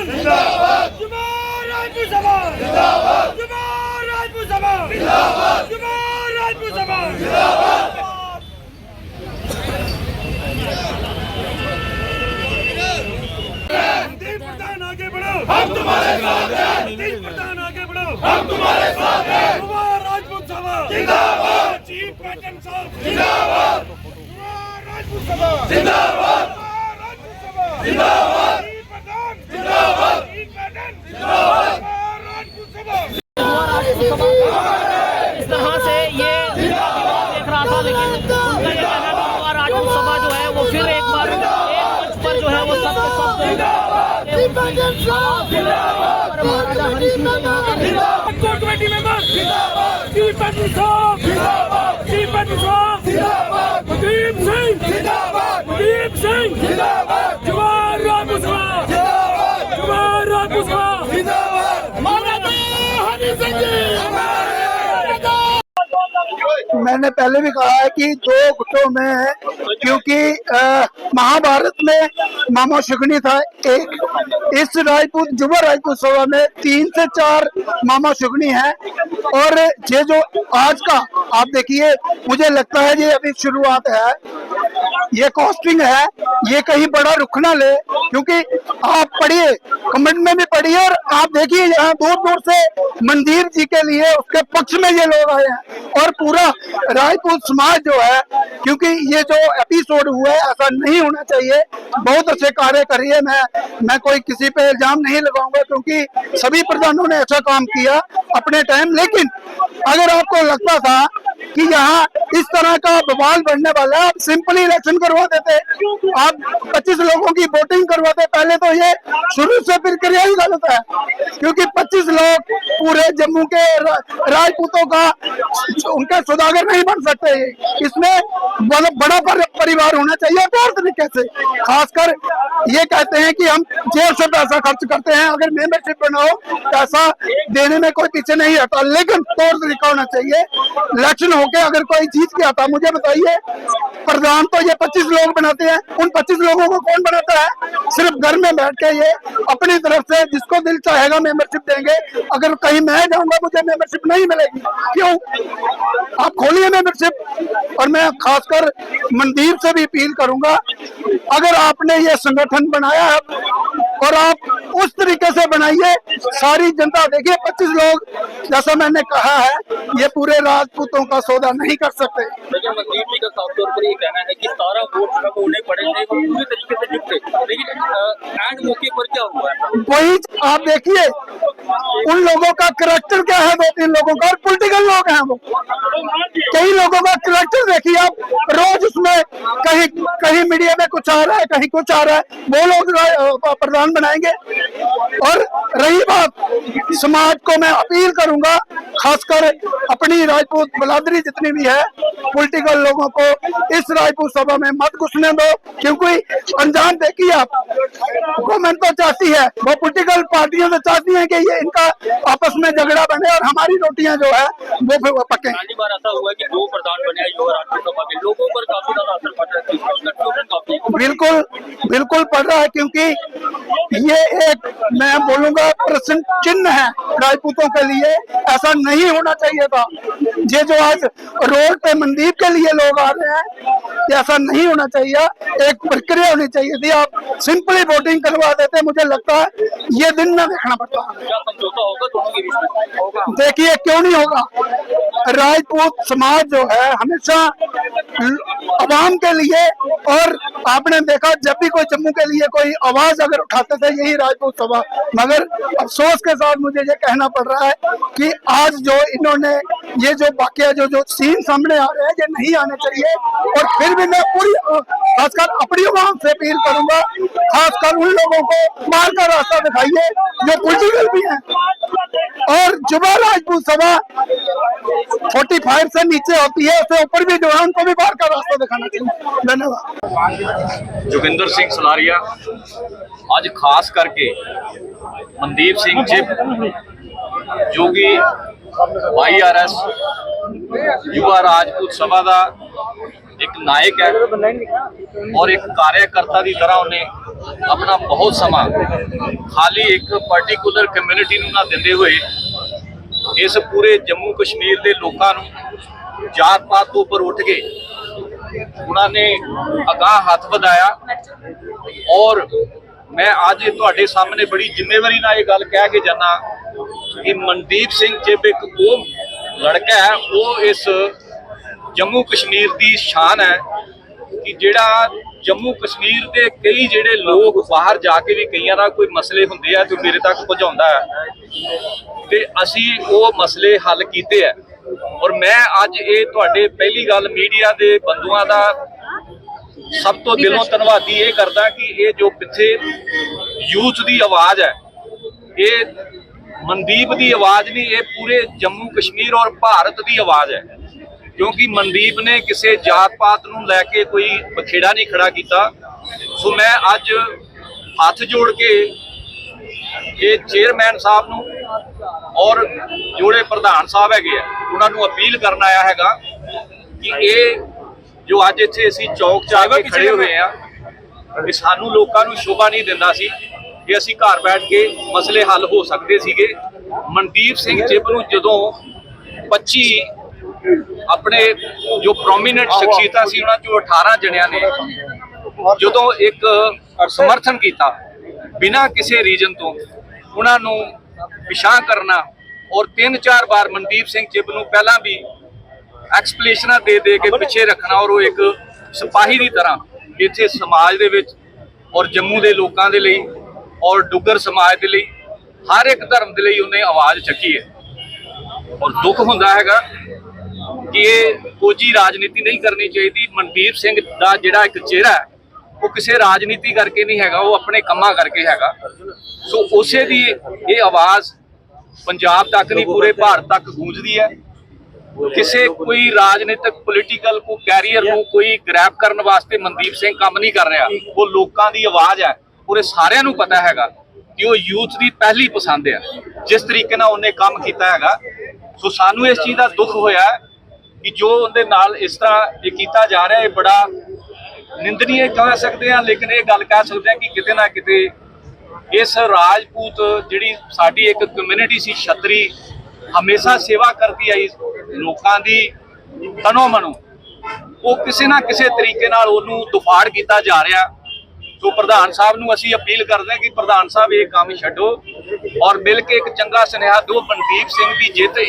समाज जिंदाबाद, जुमा राजपूत समाज जिंदाबाद, जुमा राजपूत समाज जिंदाबाद, जुमा राजपूत समाज जिंदाबाद। मनदीप प्रधान आगे बढ़ो, हम तुम्हारे साथ हैं। मनदीप प्रधान आगे बढ़ो, हम तुम्हारे साथ हैं। जुमा राजपूत समाज जिंदाबाद, चीफ पैटर्न साहब जिंदाबाद, जुमा राजपूत समाज जिंदाबाद, जिंदाबाद, जिंदाबाद, जिंदाबाद, इस तरह से ये देख रहा था, लेकिन उनका ये कहना था राजपूत सभा जो है वो फिर एक बार एक मंच पर जो है वो सब Maharaja Hari Singh core committee member chief patron साहब जिंदाबाद, चीफ पैटर्न साहब जिंदाबाद, मुदीप सिंह जिंदाबाद, मुदीप सिंह जिंदाबाद, जुमा राजपूत समाज जिंदाबाद, जुमा राजपूत समाज जिंदाबाद, महाराजा हरि सिंह जी। मैंने पहले भी कहा है कि दो गुटों में है, क्योंकि महाभारत में मामा शुगनी था एक, इस राजपूत जुमा राजपूत सभा में 3 से 4 मामा शुगनी है। और ये जो आज का आप देखिए, मुझे लगता है ये अभी शुरुआत है, ये कॉस्टिंग है, ये कहीं बड़ा रुख ना ले, क्योंकि आप पढ़िए, कमेंट में भी पढ़िए और आप देखिए यहाँ दूर दूर से मंदिर जी के लिए उसके पक्ष में ये लोग आए हैं। और पूरा राजपूत समाज जो है, क्योंकि ये जो एपिसोड हुआ है ऐसा नहीं होना चाहिए, बहुत अच्छे कार्य करिए, मैं कोई किसी पे इल्जाम नहीं लगाऊंगा, क्योंकि सभी प्रधानों ने अच्छा काम किया अपने टाइम। लेकिन अगर आपको लगता था कि यहाँ इस तरह का बवाल बढ़ने वाला है, आप सिंपली इलेक्शन करवा देते, आप 25 लोगों की वोटिंग करवाते। पहले तो ये शुरू से प्रक्रिया ही गलत है, क्योंकि 25 लोग पूरे जम्मू के राजपूतों का उनके सौदागर नहीं बन सकते। इसमें बड़ा परिवार होना चाहिए तौर तरीके से। खासकर ये कहते हैं कि हम जेब से पैसा खर्च करते हैं, अगर मेंबरशिप बनाओ पैसा देने में कोई पीछे नहीं हटा, लेकिन तौर तरीका होना चाहिए। इलेक्शन होके अगर कोई जीत गया था, मुझे बताइए, प्रधान तो ये 25 लोग बनाते हैं, उन 25 लोगों को कौन बनाता है? सिर्फ घर में बैठ के ये अपनी तरफ से जिसको दिल चाहेगा मेंबरशिप देंगे। अगर कहीं मैं जाऊंगा मुझे मेंबरशिप नहीं मिलेगी, क्यों? आप खोलिए मेंबरशिप। और मैं खासकर मनदीप से भी अपील करूंगा, अगर आपने ये संगठन बनाया है और आप उस तरीके से बनाइए, सारी जनता देखिए 25 लोग, जैसा मैंने कहा है, ये पूरे राजपूतों का सौदा नहीं कर सकते। लेकिन मनदीप जी का साफ तौर पर ये कहना है कि 17 वोट उन्हें पड़े थे, वो पूरी तरीके से निपटे, लेकिन एंड मौके पर क्या हुआ है? वही आप देखिए, उन लोगों का करैक्टर क्या है, 2-3 लोगों का, और पॉलिटिकल लोग हैं वो। कई लोगों का करैक्टर देखिए आप, रोज उसमें कहीं मीडिया में कुछ आ रहा है, कहीं कुछ आ रहा है, वो लोग प्रधान बनाएंगे। और रही बात समाज को, मैं अपील करूंगा, खासकर अपनी राजपूत बलादरी जितनी भी है, पॉलिटिकल लोगों को इस राजपूत सभा में मत घुसने दो, क्योंकि अंजाम देखिए आप, गवर्नमेंट तो चाहती है, वो पॉलिटिकल पार्टियों से चाहती है कि ये इनका आपस में झगड़ा बने और हमारी रोटियां जो है वो पके। पहली बार ऐसा हुआ कि 2 प्रधान बने युवा राजपूत सभा के, लोगों पर काफी ज्यादा असर पड़ रहा है। बिल्कुल पड़ रहा है, क्योंकि ये एक, मैं बोलूंगा, प्रश्न चिन्ह है राजपूतों के लिए। ऐसा नहीं होना चाहिए था। ये जो आज रोड पे मनदीप के लिए लोग आ रहे हैं, ऐसा नहीं होना चाहिए, एक प्रक्रिया होनी चाहिए थी। आप सिंपली वोटिंग करवा देते, मुझे लगता है ये दिन न देखना पड़ता। क्या समझौता होगा दोनों के बीच में? होगा। देखिए, क्यों नहीं होगा? राजपूत समाज जो है हमेशा आवाम के लिए, और आपने देखा जब भी कोई जम्मू के लिए कोई आवाज अगर उठाते थे, यही राजपूत सभा। मगर अफसोस के साथ मुझे ये कहना पड़ रहा है कि आज जो इन्होंने ये जो वाकया जो सीन सामने आ रहे हैं, ये नहीं आने चाहिए। और फिर भी मैं पूरी खासकर अपनी आवाम से अपील करूंगा, खासकर उन लोगों को मार का रास्ता दिखाइए जो पॉलिटिकल भी हैं। और जुमा राजपूत सभा 45 से नीचे होती है, उससे ऊपर भी जो है उनको भी बाहर का रास्ता दिखाना चाहिए। धन्यवाद। जोगिंदर सिंह सलारिया आज खास करके मनदीप सिंह चिप जो कि YRS युवा राजपूत सभा का एक नायक है और एक कार्यकर्ता की तरह उन्हें अपना बहुत समा खाली एक पर्टिकुलर कम्यूनिटी नूं ना दिंदे हुए इस पूरे जम्मू कश्मीर के लोगों नूं जात पात तो उपर उठ के उन्होंने अगाह हाथ बढ़ाया। और मैं अज तुहाडे सामने बड़ी जिम्मेवारी नाल ये गल कह के जाना कि मनदीप सिंह चिब एक वो लड़का है, वो इस जम्मू कश्मीर की शान है कि जिहड़ा जम्मू कश्मीर के कई जिहड़े लोग बाहर जाके भी कईयां दा कोई मसले हुंदे आ तो मेरे तक पहुंचाउंदा है ते असीं वो मसले हल कीते है। और मैं अज ये तुहाडे पहली गल मीडिया के बंधुआं दा सब तो दिलों धन्नवादी ये करदा कि ये जो पिछे यूथ की आवाज़ है, ये मनदीप की आवाज़ नहीं, ये पूरे जम्मू कश्मीर और भारत की आवाज़ है। क्योंकि मनदीप ने किसी जात पात नूं लैके कोई बखेड़ा नहीं खड़ा किया। सो मैं अज हाथ जोड़ के ये चेयरमैन साहब नूं और जोड़े प्रधान साहब हैगे उन्होंने अपील करना आया हैगा कि ये जो अज इत्थे असीं चौक च आके खड़े हुए हैं ये सानू लोकां नूं शोभा नहीं दिंदा सी कि असीं घर बैठ के मसले हल हो सकते सीगे। मनदीप सिंह चिब नूं जदों 25 अपने जो प्रोमीनेंट शख्सियतां सी उन्हां चों 18 जणियां ने जदों एक समर्थन किया बिना किसी रीजन तो उन्हां नूं पिछां करना और 3-4 बार मनदीप सिंह चिब नूं पहलां भी एक्सप्लेशनां दे के पिछे रखना और वो एक सिपाही की तरह इत्थे समाज दे विच और जम्मू के लोगों के लिए और डुगर समाज के लिए हर एक धर्म के लिए उन्हें आवाज़ चुकी है। और दुख हुंदा हैगा कि ये कोजी राजनीति नहीं करनी चाहिए। मनदीप सिंह का जिहड़ा एक चेहरा है वो किसी राजनीति करके नहीं हैगा, वो अपने कम्मां करके हैगा। सो उसे दी ये आवाज़ पंजाब तक नहीं पूरे भारत तक गूंजदी है। किसी कोई राजनीतिक पोलिटिकल को कैरियर को कोई ग्रैब करने वास्ते मनदीप सिंह काम नहीं कर रहा, वो लोगों की आवाज़ है। पूरे सारिਆਂ ਨੂੰ पता हैगा कि वो यूथ की पहली पसंद है जिस तरीके नाल उन्हें काम किया हैगा। सो सानू इस चीज़ का दुख होया कि जो उनके नाल इस तरह ये किया जा रहा है बड़ा निंदनीय कह सकते हैं, लेकिन ये गल कह सकते हैं कि किते ना किते इस राजपूत जिहड़ी साडी एक कम्यूनिटी सी छतरी हमेशा सेवा करती आई लोगों की तनो मनो, वो किसी ना किसी तरीके नाल उहनूं दुफाड़ किया जा रहा। तो प्रधान साहब नूं असीं अपील करते हैं कि प्रधान साहब ये काम छड्डो और मिल के एक चंगा सुनेहा दो। मनदीप सिंह की जित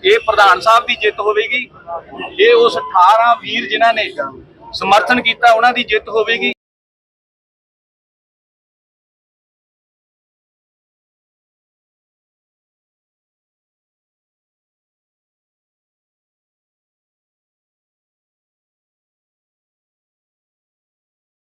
ये प्रधान साहब की जित होगी, ये उस 18 वीर जिन्हां ने समर्थन किया उन्हां दी जित होगी।